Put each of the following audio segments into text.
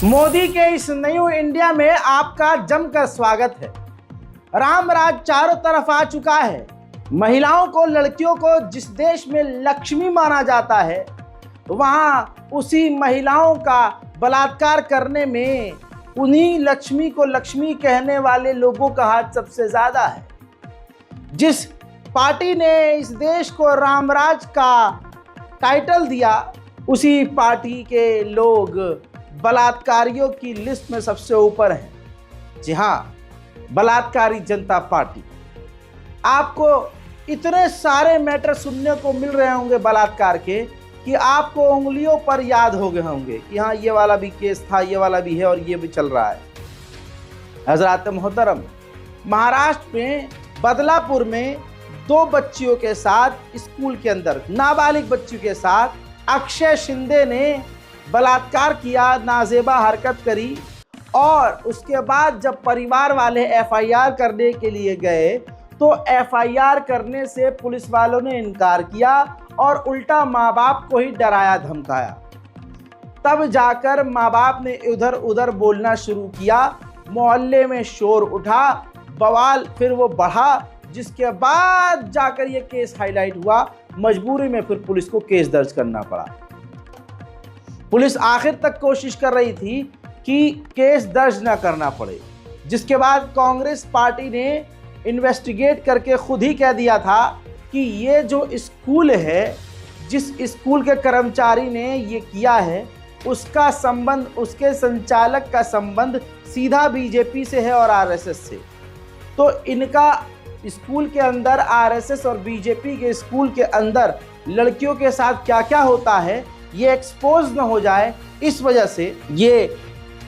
मोदी के इस new India में आपका जमकर स्वागत है। राम राज चारों तरफ आ चुका है। महिलाओं को, लड़कियों को जिस देश में लक्ष्मी माना जाता है, वहां उसी महिलाओं का बलात्कार करने में उन्हीं लक्ष्मी को लक्ष्मी कहने वाले लोगों का हाथ सबसे ज्यादा है। जिस पार्टी ने इस देश को रामराज का टाइटल दिया, उसी पार्टी के लोग बलात्कारियों की लिस्ट में सबसे ऊपर हैं। जी हाँ, बलात्कारी जनता पार्टी। आपको इतने सारे मैटर सुनने को मिल रहे होंगे बलात्कार के कि आपको उंगलियों पर याद हो गए होंगे कि हाँ, ये वाला भी केस था, ये वाला भी है और ये भी चल रहा है। हजरात मोहतरम, महाराष्ट्र में बदलापुर में 2 बच्चियों के साथ, स्कूल के अंदर नाबालिग बच्चियों के साथ अक्षय शिंदे ने बलात्कार किया, नाजेबा हरकत करी और उसके बाद जब परिवार वाले एफआईआर करने के लिए गए तो एफआईआर करने से पुलिस वालों ने इनकार किया और उल्टा माँ बाप को ही डराया धमकाया। तब जाकर माँ बाप ने इधर उधर बोलना शुरू किया, मोहल्ले में शोर उठा, बवाल फिर वो बढ़ा, जिसके बाद जाकर ये केस हाईलाइट हुआ। मजबूरी में फिर पुलिस को केस दर्ज करना पड़ा। पुलिस आखिर तक कोशिश कर रही थी कि केस दर्ज न करना पड़े, जिसके बाद कांग्रेस पार्टी ने इन्वेस्टिगेट करके खुद ही कह दिया था कि ये जो स्कूल है, जिस स्कूल के कर्मचारी ने ये किया है, उसका संबंध, उसके संचालक का संबंध सीधा बीजेपी से है और आरएसएस से। तो इनका स्कूल के अंदर, आरएसएस और बीजेपी के स्कूल के अंदर लड़कियों के साथ क्या क्या होता है, ये एक्सपोज न हो जाए, इस वजह से ये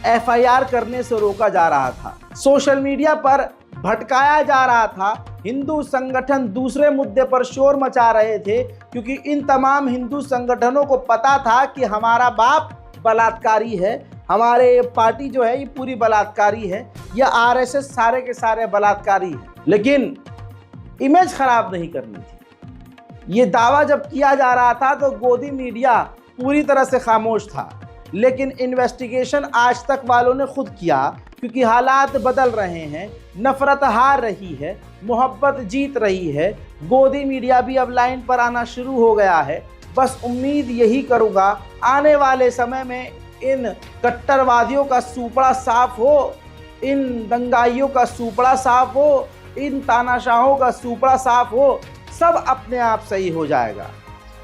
एफआईआर करने से रोका जा रहा था। सोशल मीडिया पर भटकाया जा रहा था। हिंदू संगठन दूसरे मुद्दे पर शोर मचा रहे थे, क्योंकि इन तमाम हिंदू संगठनों को पता था कि हमारा बाप बलात्कारी है, हमारे पार्टी जो है ये पूरी बलात्कारी है, या आरएसएस सारे के सारे बलात्कारी है। लेकिन इमेज खराब नहीं करनी थी। ये दावा जब किया जा रहा था तो गोदी मीडिया पूरी तरह से खामोश था, लेकिन इन्वेस्टिगेशन आज तक वालों ने खुद किया, क्योंकि हालात बदल रहे हैं, नफरत हार रही है, मोहब्बत जीत रही है। गोदी मीडिया भी अब लाइन पर आना शुरू हो गया है। बस उम्मीद यही करूँगा आने वाले समय में इन कट्टरवादियों का सूपड़ा साफ हो, इन दंगाइयों का सूपड़ा साफ हो, इन तानाशाहों का सूपड़ा साफ हो, सब अपने आप सही हो जाएगा।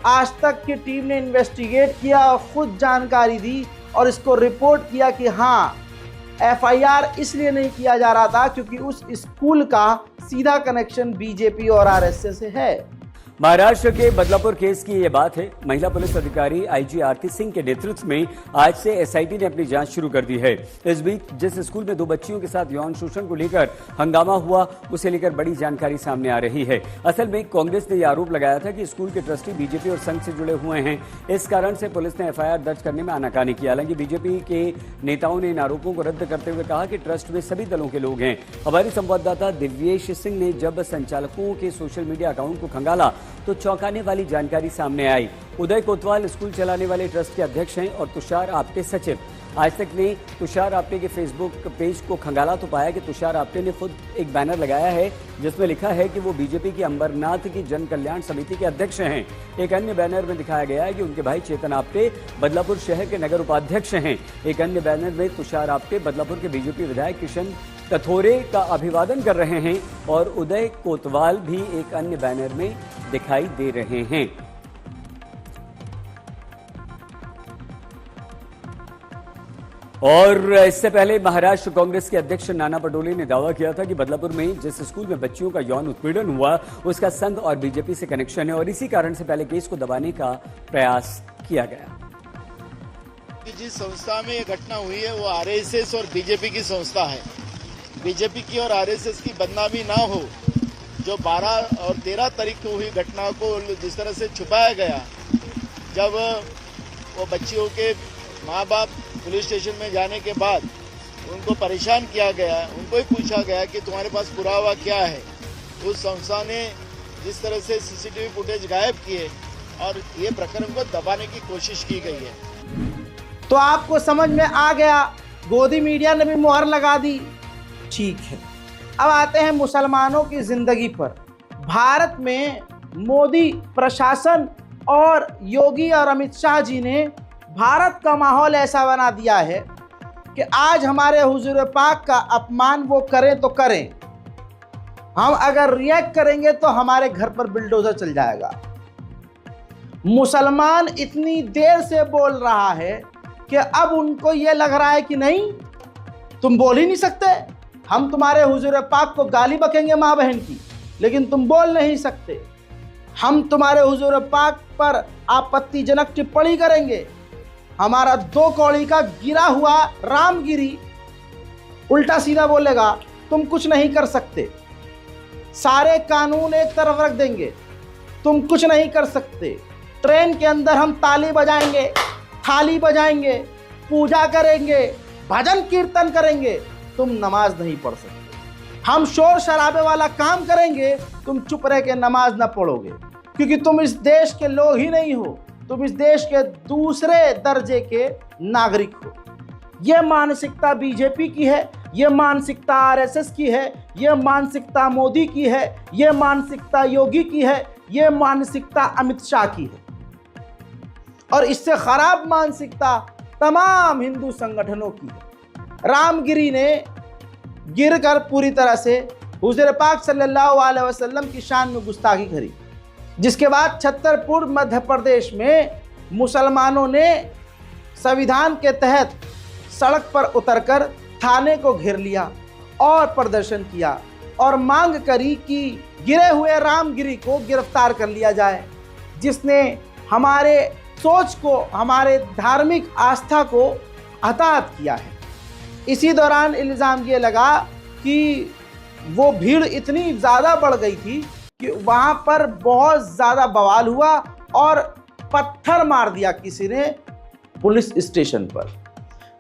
आज तक की टीम ने इन्वेस्टिगेट किया और खुद जानकारी दी और इसको रिपोर्ट किया कि हाँ, एफआईआर इसलिए नहीं किया जा रहा था क्योंकि उस स्कूल का सीधा कनेक्शन बीजेपी और आरएसएस से है। महाराष्ट्र के बदलापुर केस की ये बात है। महिला पुलिस अधिकारी आईजी आरती सिंह के नेतृत्व में आज से एसआईटी ने अपनी जांच शुरू कर दी है। इस बीच जिस स्कूल में 2 बच्चियों के साथ यौन शोषण को लेकर हंगामा हुआ, उसे लेकर बड़ी जानकारी सामने आ रही है। असल में कांग्रेस ने यह आरोप लगाया था कि स्कूल के ट्रस्टी बीजेपी और संघ से जुड़े हुए हैं। इस कारण से पुलिस ने एफआईआर दर्ज करने में आनाकानी की। हालांकि बीजेपी के नेताओं ने इन आरोपों को रद्द करते हुए कहा कि ट्रस्ट में सभी दलों के लोग हैं। हमारी संवाददाता दिव्येश सिंह ने जब संचालकों के सोशल मीडिया अकाउंट को खंगाला तो चौंकाने वाली जानकारी सामने आई। उदय कोतवाल स्कूल चलाने वाले ट्रस्ट के अध्यक्ष हैं और तुषार आप्टे सचिव। आज तक ने तुषार आप्टे के फेसबुक पेज को खंगाला तो पाया कि तुषार आप्टे ने खुद एक बैनर लगाया है जिसमें लिखा है कि वो बीजेपी की अंबरनाथ की जन कल्याण समिति के अध्यक्ष हैं। एक अन्य बैनर में दिखाया गया है कि उनके भाई चेतन आप्टे बदलापुर शहर के नगर उपाध्यक्ष हैं। एक अन्य बैनर में तुषार आप्टे बदलापुर के बीजेपी विधायक किशन कथोरे का अभिवादन कर रहे हैं और उदय कोतवाल भी एक अन्य बैनर में दिखाई दे रहे हैं। और इससे पहले महाराष्ट्र कांग्रेस के अध्यक्ष नाना पटोले ने दावा किया था कि बदलापुर में जिस स्कूल में बच्चियों का यौन उत्पीड़न हुआ, उसका संघ और बीजेपी से कनेक्शन है और इसी कारण से पहले केस को दबाने का प्रयास किया गया। जिस संस्था में ये घटना हुई है वो आरएसएस और बीजेपी की संस्था है। बीजेपी की और आरएसएस की बदनामी ना हो। जो 12 और 13 तारीख को हुई घटना को जिस तरह से छुपाया गया, जब वो बच्चियों के माँ बाप पुलिस स्टेशन में जाने के बाद उनको परेशान किया गया, उनको ही पूछा गया कि तुम्हारे पास पुरावा क्या है। उस संस्था ने जिस तरह से सीसीटीवी फुटेज गायब किए और ये प्रकरण को दबाने की कोशिश की गई है। तो आपको समझ में आ गया गोदी मीडिया ने भी मुहर लगा दी। ठीक है, अब आते हैं मुसलमानों की जिंदगी पर। भारत में मोदी प्रशासन और योगी और अमित शाह जी ने भारत का माहौल ऐसा बना दिया है कि आज हमारे हुजूर पाक का अपमान वो करें तो करें, हम अगर रिएक्ट करेंगे तो हमारे घर पर बिल्डोजर चल जाएगा। मुसलमान इतनी देर से बोल रहा है कि अब उनको ये लग रहा है कि नहीं, तुम बोल ही नहीं सकते, हम तुम्हारे हुजूर पाक को गाली बकेंगे माँ बहन की, लेकिन तुम बोल नहीं सकते। हम तुम्हारे हुजूर पाक पर आपत्तिजनक टिप्पणी करेंगे। हमारा 2 कौड़ी का गिरा हुआ रामगिरी उल्टा सीधा बोलेगा, तुम कुछ नहीं कर सकते। सारे कानून एक तरफ रख देंगे, तुम कुछ नहीं कर सकते। ट्रेन के अंदर हम ताली बजाएंगे, थाली बजाएंगे, पूजा करेंगे, भजन कीर्तन करेंगे, तुम नमाज नहीं पढ़ सकते। हम शोर शराबे वाला काम करेंगे, तुम चुप रह के नमाज ना पढ़ोगे, क्योंकि तुम इस देश के लोग ही नहीं हो, तुम इस देश के दूसरे दर्जे के नागरिक हो। यह मानसिकता बीजेपी की है, यह मानसिकता आरएसएस की है, यह मानसिकता मोदी की है, यह मानसिकता योगी की है, यह मानसिकता अमित शाह की है। और इससे खराब मानसिकता तमाम हिंदू संगठनों की है। रामगिरी ने गिरकर पूरी तरह से हुजूर पाक सल्लल्लाहु अलैहि वसल्लम की शान में गुस्ताखी करी, जिसके बाद छतरपुर मध्य प्रदेश में मुसलमानों ने संविधान के तहत सड़क पर उतरकर थाने को घेर लिया और प्रदर्शन किया और मांग करी कि गिरे हुए रामगिरी को गिरफ्तार कर लिया जाए, जिसने हमारे सोच को, हमारे धार्मिक आस्था को हताहत किया है। इसी दौरान इल्ज़ाम ये लगा कि वो भीड़ इतनी ज़्यादा बढ़ गई थी कि वहाँ पर बहुत ज़्यादा बवाल हुआ और पत्थर मार दिया किसी ने पुलिस स्टेशन पर।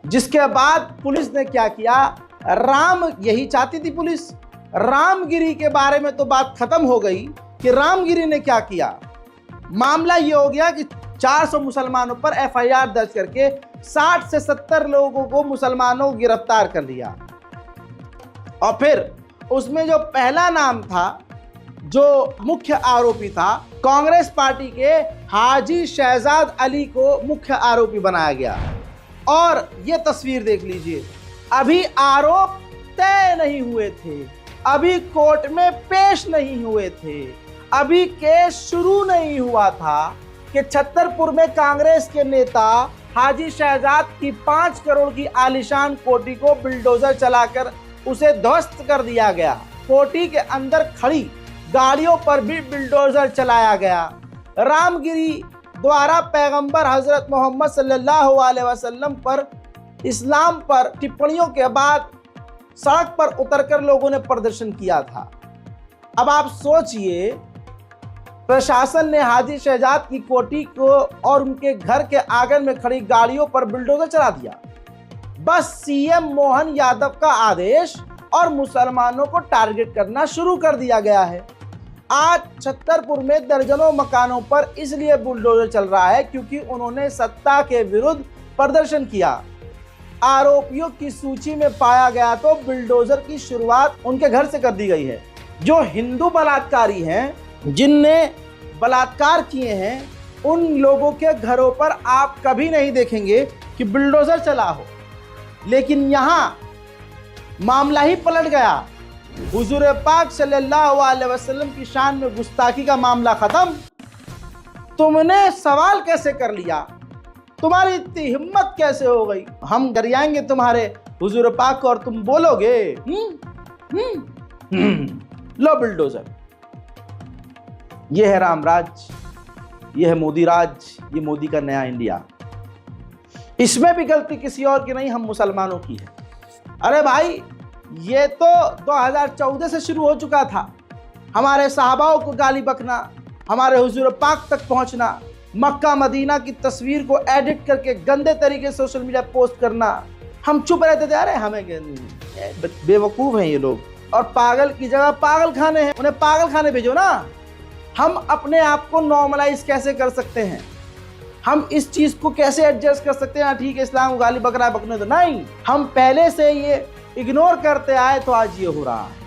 जिसके बाद पुलिस ने क्या किया, यही चाहती थी पुलिस, रामगिरी के बारे में तो बात खत्म हो गई कि रामगिरी ने क्या किया। मामला ये हो गया कि 400 मुसलमानों पर एफआईआर दर्ज करके 60 से 70 लोगों को मुसलमानों को गिरफ्तार कर लिया। और फिर उसमें जो पहला नाम था, जो मुख्य आरोपी था, कांग्रेस पार्टी के हाजी शहजाद अली को मुख्य आरोपी बनाया गया। और ये तस्वीर देख लीजिए, अभी आरोप तय नहीं हुए थे, अभी कोर्ट में पेश नहीं हुए थे, अभी केस शुरू नहीं हुआ था कि छतरपुर में कांग्रेस के नेता हाजी शहजाद की 5 करोड़ की आलीशान कोठी को बिल्डोजर चलाकर उसे ध्वस्त कर दिया गया। कोठी के अंदर खड़ी गाड़ियों पर भी बिल्डोजर चलाया गया। रामगिरी द्वारा पैगंबर हजरत मोहम्मद सल्लल्लाहु अलैहि वसल्लम पर, इस्लाम पर टिप्पणियों के बाद सड़क पर उतरकर लोगों ने प्रदर्शन किया था। अब आप सोचिए, प्रशासन ने हाजी शहजाद की कोठी को और उनके घर के आंगन में खड़ी गाड़ियों पर बिल्डोजर चला दिया। बस सीएम मोहन यादव का आदेश और मुसलमानों को टारगेट करना शुरू कर दिया गया है। आज छतरपुर में दर्जनों मकानों पर इसलिए बुलडोजर चल रहा है क्योंकि उन्होंने सत्ता के विरुद्ध प्रदर्शन किया। आरोपियों की सूची में पाया गया तो बिल्डोजर की शुरुआत उनके घर से कर दी गई है। जो हिंदू बलात्कारी हैं, जिनने बलात्कार किए हैं, उन लोगों के घरों पर आप कभी नहीं देखेंगे कि बिल्डोजर चला हो। लेकिन यहाँ मामला ही पलट गया। हुजूर पाक सल्लल्लाहु अलैहि वसल्लम की शान में गुस्ताखी का मामला खत्म। तुमने सवाल कैसे कर लिया? तुम्हारी इतनी हिम्मत कैसे हो गई? हम गरियाएंगे तुम्हारे हुजूर पाक को और तुम बोलोगे लो बिल्डोजर। ये है रामराज, ये है मोदी राज, ये मोदी का नया इंडिया। इसमें भी गलती किसी और की नहीं, हम मुसलमानों की है। अरे भाई, ये तो 2014 से शुरू हो चुका था। हमारे सहाबाओं को गाली बकना, हमारे हुजूर पाक तक पहुंचना, मक्का मदीना की तस्वीर को एडिट करके गंदे तरीके से सोशल मीडिया पोस्ट करना। हम चुप रहते थे, अरे हमें बेवकूफ़ हैं ये लोग। और पागल की जगह पागल खाने हैं, उन्हें पागल खाने भेजो ना। हम अपने आप को नॉर्मलाइज कैसे कर सकते हैं? हम इस चीज को कैसे एडजस्ट कर सकते हैं, ठीक है इस्लाम को गाली बक रहा है, बकने दो, नहीं, हम पहले से ये इग्नोर करते आए तो आज ये हो रहा है।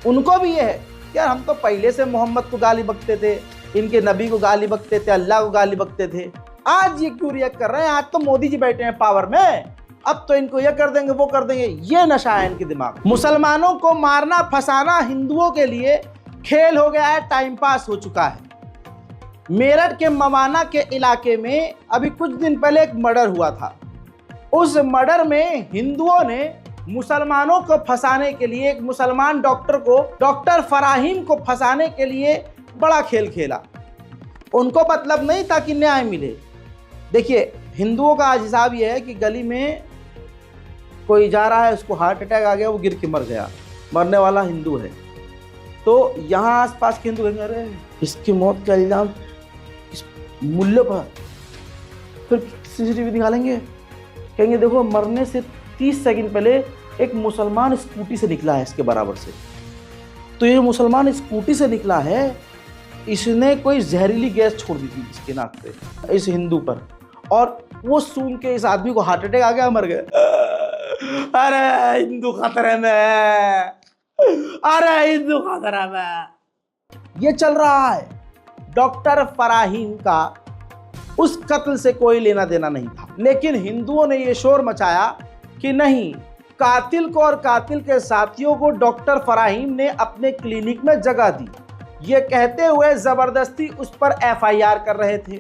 उनको भी ये है यार, हम तो पहले से मोहम्मद को गाली बकते थे, इनके नबी को गाली बकते थे, अल्लाह को गाली बकते थे, आज ये क्यों रिएक्ट कर रहे हैं, आज तो मोदी जी बैठे हैं पावर में, अब तो इनको ये कर देंगे वो कर देंगे, ये नशा है इनके दिमाग। मुसलमानों को मारना फंसाना हिंदुओं के लिए खेल हो गया है, टाइम पास हो चुका है। मेरठ के मवाना के इलाके में अभी कुछ दिन पहले एक मर्डर हुआ था। उस मर्डर में हिंदुओं ने मुसलमानों को फंसाने के लिए, एक मुसलमान डॉक्टर को, डॉक्टर फराहीम को फंसाने के लिए बड़ा खेल खेला। उनको मतलब नहीं था कि न्याय मिले। देखिए हिंदुओं का आज हिसाब यह है कि गली में कोई जा रहा है, उसको हार्ट अटैक आ गया, वो गिर के मर गया, मरने वाला हिंदू है, तो यहाँ आसपास के हिंदू कहेंगे अरे इसकी मौत का इल्जाम इस मुल्ले पर, फिर सीसीटीवी निकालेंगे, कहेंगे देखो मरने से 30 सेकंड पहले एक मुसलमान स्कूटी से निकला है इसके बराबर से, तो ये मुसलमान स्कूटी से निकला है, इसने कोई जहरीली गैस छोड़ दी थी इसके नाक पे इस हिंदू पर, और वो सूंघ के इस आदमी को हार्ट अटैक आ गया, मर गए। अरे हिंदू खतरे में, अरे हिंदू खतरे में, ये चल रहा है। डॉक्टर फराहीम का उस कत्ल से कोई लेना देना नहीं था, लेकिन हिंदुओं ने ये शोर मचाया कि नहीं, कातिल को और कातिल के साथियों को डॉक्टर फराहीम ने अपने क्लिनिक में जगह दी, ये कहते हुए जबरदस्ती उस पर एफआईआर कर रहे थे।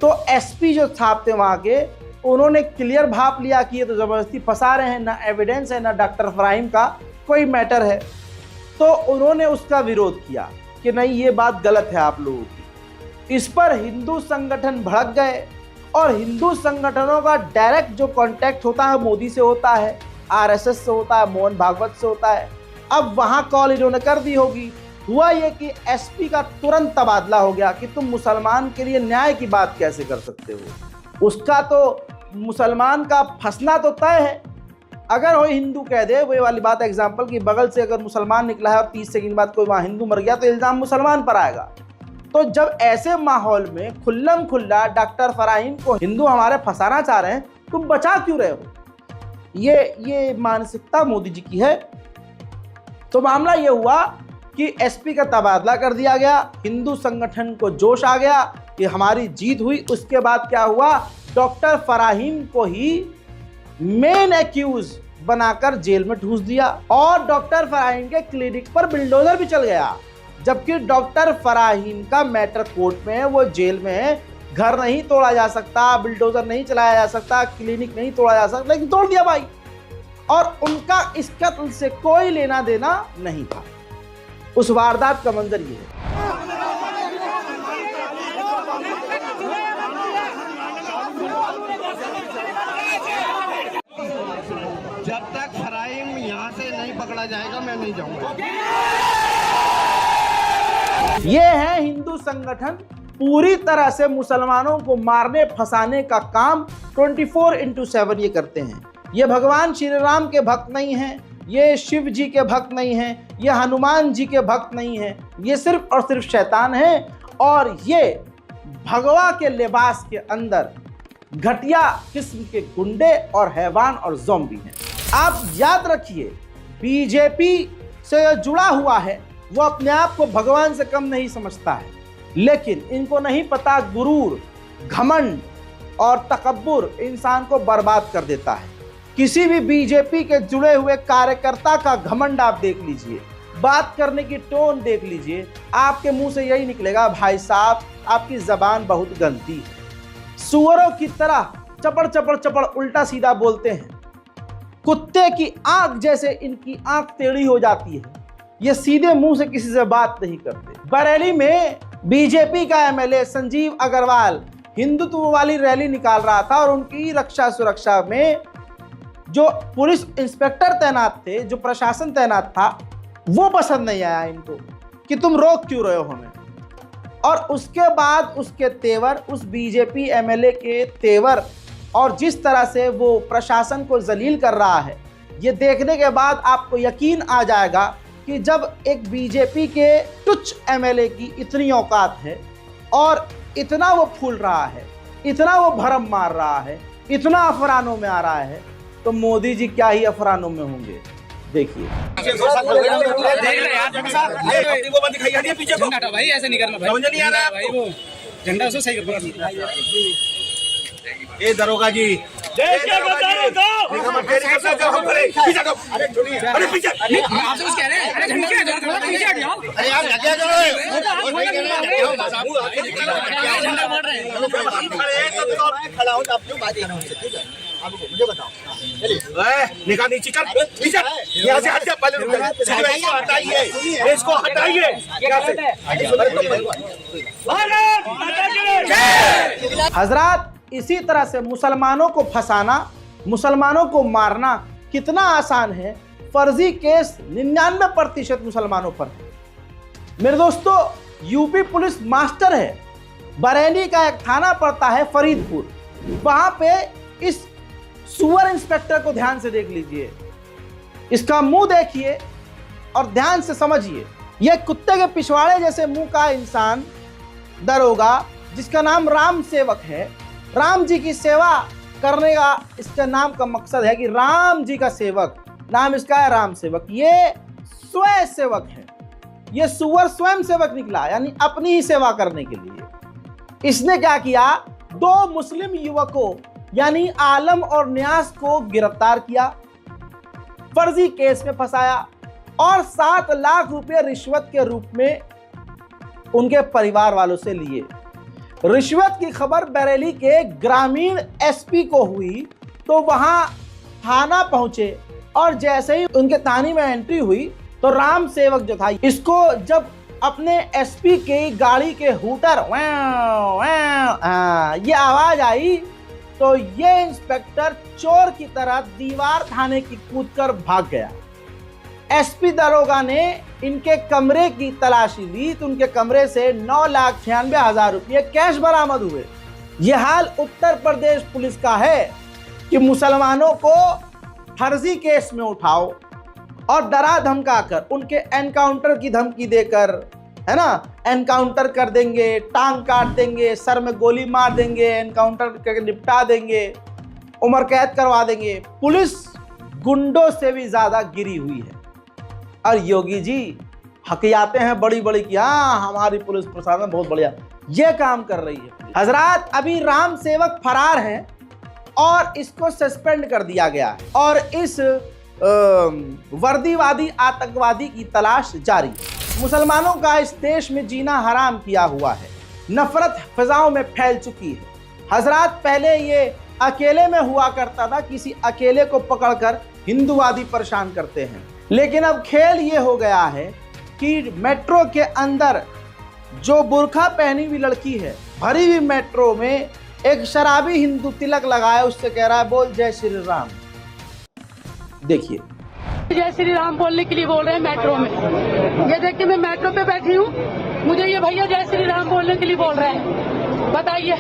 तो एसपी जो साहब थे वहां के, उन्होंने क्लियर भाप लिया कि ये तो जबरदस्ती फंसा रहे हैं, ना एविडेंस है ना डॉक्टर फराहीम का कोई मैटर है, तो उन्होंने उसका विरोध किया कि नहीं ये बात गलत है आप लोगों की। इस पर हिंदू संगठन भड़क गए, और हिंदू संगठनों का डायरेक्ट जो कांटेक्ट होता है मोदी से होता है, आरएसएस से होता है, मोहन भागवत से होता है। अब वहां कॉल इन्होंने कर दी होगी। हुआ ये कि एसपी का तुरंत तबादला हो गया कि तुम मुसलमान के लिए न्याय की बात कैसे कर सकते हो, उसका तो मुसलमान का फंसना तो तय है। अगर वो हिंदू कह दे, वो वाली बात एग्जाम्पल की बगल से अगर मुसलमान निकला है और 30 सेकंड बाद कोई वहाँ हिंदू मर गया तो इल्ज़ाम मुसलमान पर आएगा। तो जब ऐसे माहौल में खुल्लम खुल्ला डॉक्टर फराहीम को हिंदू हमारे फंसाना चाह रहे हैं, तुम बचा क्यों रहे हो? ये मानसिकता मोदी जी की है। तो मामला ये हुआ कि एसपी का तबादला कर दिया गया, हिंदू संगठन को जोश आ गया कि हमारी जीत हुई। उसके बाद क्या हुआ, डॉक्टर फराहीम को ही मेन एक्यूज बनाकर जेल में ठूस दिया, और डॉक्टर फराहीम के क्लिनिक पर बिल्डोजर भी चल गया, जबकि डॉक्टर फराहीम का मैटर कोर्ट में है, वो जेल में है, घर नहीं तोड़ा जा सकता, बिल्डोजर नहीं चलाया जा सकता, क्लिनिक नहीं तोड़ा जा सकता, लेकिन तोड़ दिया भाई। और उनका इस कत्ल से कोई लेना देना नहीं था। उस वारदात का मंजर ये है। जब तक फराहीम यहाँ से नहीं पकड़ा जाएगा मैं नहीं जाऊंगा। ये है हिंदू संगठन, पूरी तरह से मुसलमानों को मारने फंसाने का काम 24/7 ये करते हैं। ये भगवान श्री राम के भक्त नहीं हैं, ये शिव जी के भक्त नहीं हैं, ये हनुमान जी के भक्त नहीं हैं, ये सिर्फ और सिर्फ शैतान हैं, और ये भगवा के लिबास के अंदर घटिया किस्म के गुंडे और हैवान और ज़ॉम्बी हैं। आप याद रखिए, बीजेपी से जुड़ा हुआ है वो अपने आप को भगवान से कम नहीं समझता है, लेकिन इनको नहीं पता गुरूर, घमंड और तकब्बुर इंसान को बर्बाद कर देता है। किसी भी बीजेपी के जुड़े हुए कार्यकर्ता का घमंड आप देख लीजिए, बात करने की टोन देख लीजिए, आपके मुंह से यही निकलेगा, भाई साहब आपकी जबान बहुत गंदी है। सुअरों की तरह चपड़ चपड़ चपड़ उल्टा सीधा बोलते हैं, कुत्ते की आंख जैसे इनकी आंख टेढ़ी हो जाती है, ये सीधे मुंह से किसी से बात नहीं करते। बरेली में बीजेपी का एमएलए संजीव अग्रवाल हिंदुत्व वाली रैली निकाल रहा था, और उनकी रक्षा सुरक्षा में जो पुलिस इंस्पेक्टर तैनात थे, जो प्रशासन तैनात था, वो पसंद नहीं आया इनको कि तुम रोक क्यों रहे हो हमें। और उसके बाद उसके तेवर, उस बीजेपी एमएलए के तेवर, और जिस तरह से वो प्रशासन को जलील कर रहा है, ये देखने के बाद आपको यकीन आ जाएगा कि जब एक बीजेपी के तुच्छ एमएलए की इतनी औकात है और इतना वो फूल रहा है, इतना वो भरम मार रहा है, इतना अफरानों में आ रहा है, तो मोदी जी क्या ही अफरानों में होंगे। देखिए भाई ऐसे नहीं करना भाई, नहीं आ रहा भाई, वो झंडा उसको सही कर। ए दरोगा जी, देश के गद्दारों को अरे छोड़िए, अरे पीछे आपसे कुछ कह रहे हैं, अरे झंडा क्या पीछे हट जाओ, अरे आप लगे करो, झंडा बढ़ रहे हैं, खड़ा हो, आप क्यों बात कर रहे हो उनसे? ठीक है, आप मुझे बताओ, निकाल नीचे कर, पीछे यहाँ से हट जा, पहले इसको हटाइए, इसको हटाइए। हजरात, इसी तरह से मुसलमानों को फंसाना, मुसलमानों को मारना कितना आसान है। फर्जी केस 99% मुसलमानों पर है। मेरे दोस्तों, यूपी पुलिस मास्टर है। बरेली का एक थाना पड़ता है फरीदपुर, वहां पे इस सुअर इंस्पेक्टर को ध्यान से देख लीजिए, इसका मुंह देखिए और ध्यान से समझिए। यह कुत्ते के पिछवाड़े जैसे मुंह का इंसान, दरोगा, जिसका नाम राम सेवक है, राम जी की सेवा करने का इसका नाम का मकसद है कि राम जी का सेवक, नाम इसका है राम सेवक। ये स्वयं सेवक है, ये सुअर स्वयं सेवक निकला, यानी अपनी ही सेवा करने के लिए। इसने क्या किया, 2 मुस्लिम युवकों यानी आलम और न्यास को गिरफ्तार किया, फर्जी केस में फंसाया और 7 लाख रुपए रिश्वत के रूप में उनके परिवार वालों से लिए। रिश्वत की खबर बरेली के ग्रामीण एसपी को हुई तो वहां थाना पहुंचे और जैसे ही उनके थाने में एंट्री हुई तो राम सेवक जो था, इसको जब अपने एसपी के गाड़ी के हूटर ये आवाज आई तो ये इंस्पेक्टर चोर की तरह दीवार थाने की कूदकर भाग गया। एसपी दरोगा ने इनके कमरे की तलाशी ली तो उनके कमरे से 9,96,000 रुपये कैश बरामद हुए। यह हाल उत्तर प्रदेश पुलिस का है कि मुसलमानों को फर्जी केस में उठाओ और डरा धमका कर, उनके एनकाउंटर की धमकी देकर, है ना, एनकाउंटर कर देंगे, टांग काट देंगे, सर में गोली मार देंगे, एनकाउंटर करके निपटा देंगे, उम्र कैद करवा देंगे। पुलिस गुंडों से भी ज्यादा गिरी हुई है और योगी जी हकियाते हैं बड़ी बड़ी कि हाँ हमारी पुलिस प्रशासन बहुत बढ़िया ये काम कर रही है। हजरात, अभी राम सेवक फरार है और इसको सस्पेंड कर दिया गया है और इस वर्दीवादी आतंकवादी की तलाश जारी। मुसलमानों का इस देश में जीना हराम किया हुआ है, नफरत फिजाओं में फैल चुकी है। हजरात, पहले ये अकेले में हुआ करता था, किसी अकेले को पकड़कर हिंदूवादी परेशान करते हैं, लेकिन अब खेल ये हो गया है कि मेट्रो के अंदर जो बुर्खा पहनी हुई लड़की है, भरी हुई मेट्रो में एक शराबी हिंदू तिलक लगाया, उससे कह रहा है बोल जय श्री राम। देखिए, जय श्री राम बोलने के लिए बोल रहे हैं मेट्रो में। ये देखिए, मैं मेट्रो पे बैठी हूँ, मुझे ये भैया जय श्री राम बोलने के लिए बोल रहे हैं। बताइए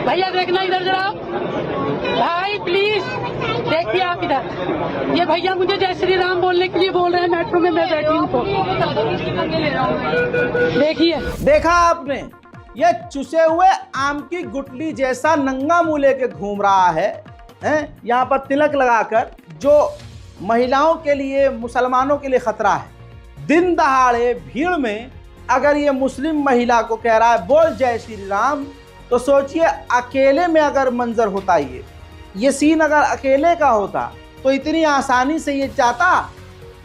भैया, देखना इधर जरा भाई, प्लीज देखिए आप इधर, ये भैया मुझे जय श्री राम बोलने के लिए बोल रहे हैं मेट्रो में मैं बैठी हूँ तो देखिए। देखा आपने, ये चुसे हुए आम की गुटली जैसा नंगा मुंह लेके घूम रहा है, यहाँ पर तिलक लगाकर, जो महिलाओं के लिए, मुसलमानों के लिए खतरा है। दिन दहाड़े भीड़ में अगर ये मुस्लिम महिला को कह रहा है बोल जय श्री राम, तो सोचिए अकेले में अगर मंजर होता, ये सीन अगर अकेले का होता तो इतनी आसानी से ये चाहता,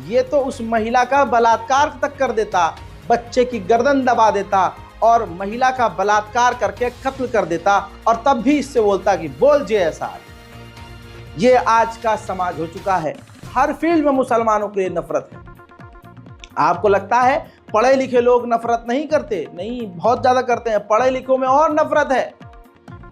ये तो उस महिला का बलात्कार तक कर देता, बच्चे की गर्दन दबा देता और महिला का बलात्कार करके कत्ल कर देता और तब भी इससे बोलता कि बोल जय ऐसा। ये आज का समाज हो चुका है, हर फील्ड में मुसलमानों के लिए नफरत है। आपको लगता है पढ़े लिखे लोग नफरत नहीं करते? नहीं, बहुत ज्यादा करते हैं। पढ़े लिखों में और नफरत है।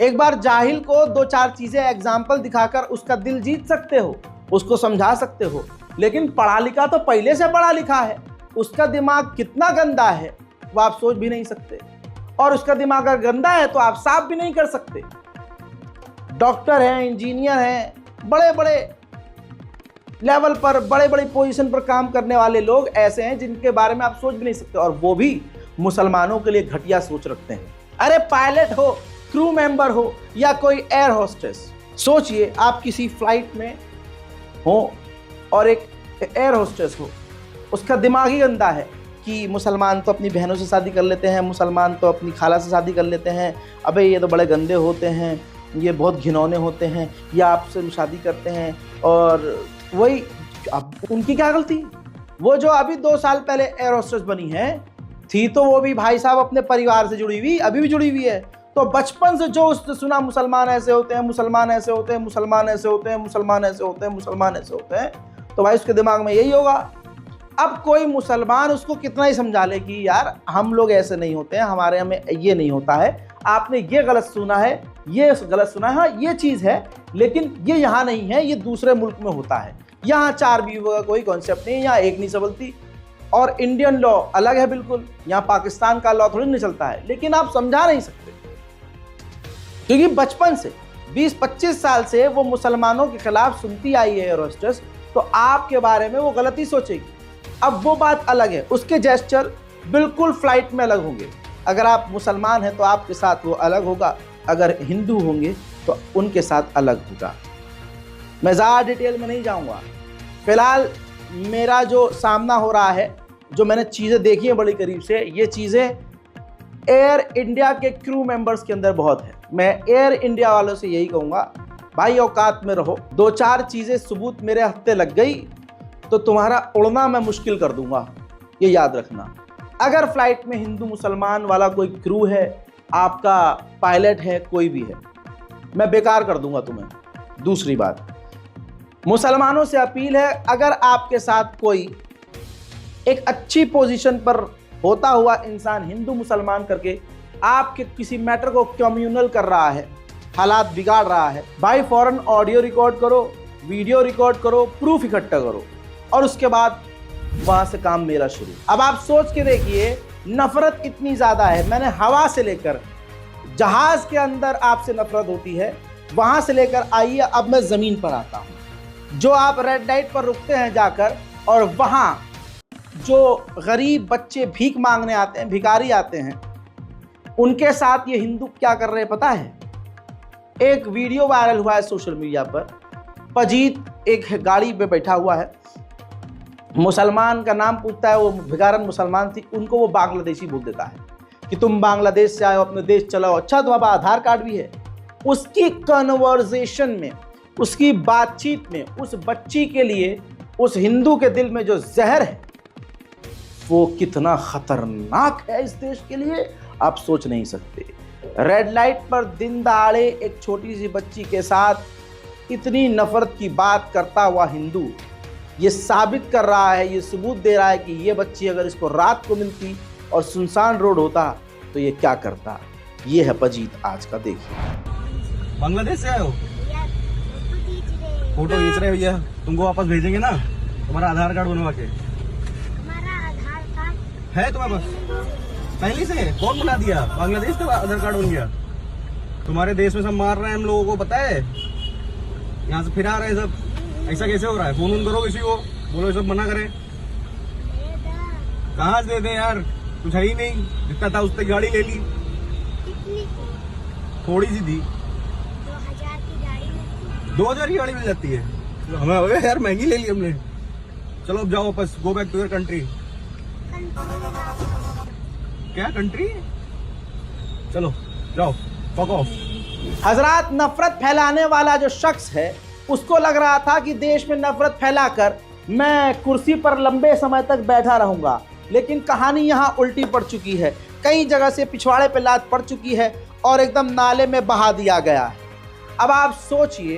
एक बार जाहिल को 2-4 चीजें एग्जाम्पल दिखाकर उसका दिल जीत सकते हो, उसको समझा सकते हो, लेकिन पढ़ा लिखा तो पहले से पढ़ा लिखा है, उसका दिमाग कितना गंदा है वो आप सोच भी नहीं सकते, और उसका दिमाग अगर गंदा है तो आप साफ भी नहीं कर सकते। डॉक्टर हैं, इंजीनियर हैं, बड़े बड़े लेवल पर, बड़े बड़े पोजीशन पर काम करने वाले लोग ऐसे हैं जिनके बारे में आप सोच भी नहीं सकते, और वो भी मुसलमानों के लिए घटिया सोच रखते हैं। अरे पायलट हो, क्रू मेंबर हो या कोई एयर होस्टेस। सोचिए आप किसी फ्लाइट में हो और एक एयर होस्टेस हो, उसका दिमाग ही गंदा है कि मुसलमान तो अपनी बहनों से शादी कर लेते हैं, मुसलमान तो अपनी खाला से शादी कर लेते हैं, अबे ये तो बड़े गंदे होते हैं, ये बहुत घिनौने होते हैं, ये आपसे शादी करते हैं। और वही अब उनकी क्या गलती? वो जो अभी 2 साल पहले एयर होस्टेस बनी है थी तो वो भी भाई साहब अपने परिवार से जुड़ी हुई, अभी भी जुड़ी हुई है। तो बचपन से जो उसने सुना मुसलमान ऐसे होते हैं, मुसलमान ऐसे होते हैं, मुसलमान ऐसे होते हैं, मुसलमान ऐसे होते हैं, मुसलमान ऐसे होते हैं, तो भाई उसके दिमाग में यही होगा। अब कोई मुसलमान उसको कितना ही समझा ले कि यार हम लोग ऐसे नहीं होते हैं, हमारे यहाँ में ये नहीं होता है, आपने ये गलत सुना है, ये गलत सुना है, हाँ ये चीज़ है लेकिन ये यहाँ नहीं है, ये दूसरे मुल्क में होता है, यहाँ 4 बीवियों का कोई कॉन्सेप्ट नहीं, यहाँ एक नहीं संभलती। और इंडियन लॉ अलग है बिल्कुल, यहाँ पाकिस्तान का लॉ थोड़ी नहीं चलता है, लेकिन आप समझा नहीं सकते क्योंकि बचपन से 20-25 साल से वो मुसलमानों के खिलाफ सुनती आई है एयर होस्टेस, तो आपके बारे में वो गलती सोचेगी। अब वो बात अलग है, उसके जेस्चर बिल्कुल फ्लाइट में अलग होंगे। अगर आप मुसलमान हैं तो आपके साथ वो अलग होगा, अगर हिंदू होंगे तो उनके साथ अलग होगा। मैं ज़्यादा डिटेल में नहीं जाऊंगा। फिलहाल मेरा जो सामना हो रहा है, जो मैंने चीज़ें देखी हैं बड़ी करीब से, ये चीज़ें एयर इंडिया के क्रू मेंबर्स के अंदर बहुत है। मैं एयर इंडिया वालों से यही कहूँगा, भाई औकात में रहो। 2-4 चीज़ें सबूत मेरे हत्थे लग गई तो तुम्हारा उड़ना मैं मुश्किल कर दूंगा, ये याद रखना। अगर फ्लाइट में हिंदू मुसलमान वाला कोई क्रू है, आपका पायलट है, कोई भी है, मैं बेकार कर दूंगा तुम्हें। दूसरी बात, मुसलमानों से अपील है, अगर आपके साथ कोई एक अच्छी पोजीशन पर होता हुआ इंसान हिंदू मुसलमान करके आपके किसी मैटर को कम्युनल कर रहा है, हालात बिगाड़ रहा है, भाई फौरन ऑडियो रिकॉर्ड करो, वीडियो रिकॉर्ड करो, प्रूफ इकट्ठा करो और उसके बाद वहां से काम मेरा शुरू। अब आप सोच के देखिए, नफरत इतनी ज़्यादा है, मैंने हवा से लेकर जहाज के अंदर आपसे नफरत होती है, वहां से लेकर आइए अब मैं ज़मीन पर आता हूं। जो आप रेड लाइट पर रुकते हैं जाकर और वहां जो गरीब बच्चे भीख मांगने आते हैं, भिखारी आते हैं, उनके साथ ये हिंदू क्या कर रहे हैं पता है? एक वीडियो वायरल हुआ है सोशल मीडिया पर, पजीत एक गाड़ी पे बैठा हुआ है, मुसलमान का नाम पूछता है, वो भिखारन मुसलमान थी, उनको वो बांग्लादेशी बोल देता है कि तुम बांग्लादेश से आए हो, अपने देश चलाओ, अच्छा तुम्हारा आधार कार्ड भी है। उसकी कन्वर्सेशन में, उसकी बातचीत में उस बच्ची के लिए, उस हिंदू के दिल में जो जहर है वो कितना खतरनाक है इस देश के लिए, आप सोच नहीं सकते। रेड लाइट पर दिन दहाड़े एक छोटी सी बच्ची के साथ इतनी नफरत की बात करता हुआ हिंदू ये साबित कर रहा है, ये सबूत दे रहा है कि ये बच्ची अगर इसको रात को मिलती और सुनसान रोड होता तो ये क्या करता। ये है पजीत आज का। देखिए, बांग्लादेश से आए हो? फोटो खींच रहे भैया, तुमको वापस भेजेंगे ना, तुम्हारा आधार कार्ड बनवा के। हमारा आधार कार्ड है तुम्हारे पास पहले से? कौन बना दिया? बांग्लादेश का आधार कार्ड बन गया। तुम्हारे देश में सब मार रहे हैं हम लोगों को, पता है? यहाँ से फिर आ रहे हैं सब, ऐसा कैसे हो रहा है? फोन करो किसी को, बोलो सब मना करे। कहाँ से दे दे यार, कुछ है ही नहीं, जितना था उससे गाड़ी ले ली, कितनी थोड़ी सी थी। 2000 की गाड़ी में 2000 की गाड़ी मिल जाती है हमें? अबे यार महंगी ले ली हमने। चलो अब जाओ वापस, go back to your country. क्या कंट्री? चलो जाओ, फक ऑफ। हजरात, नफरत फैलाने वाला जो शख्स है उसको लग रहा था कि देश में नफरत फैलाकर मैं कुर्सी पर लंबे समय तक बैठा रहूंगा, लेकिन कहानी यहाँ उल्टी पड़ चुकी है। कई जगह से पिछवाड़े पे लात पड़ चुकी है और एकदम नाले में बहा दिया गया है। अब आप सोचिए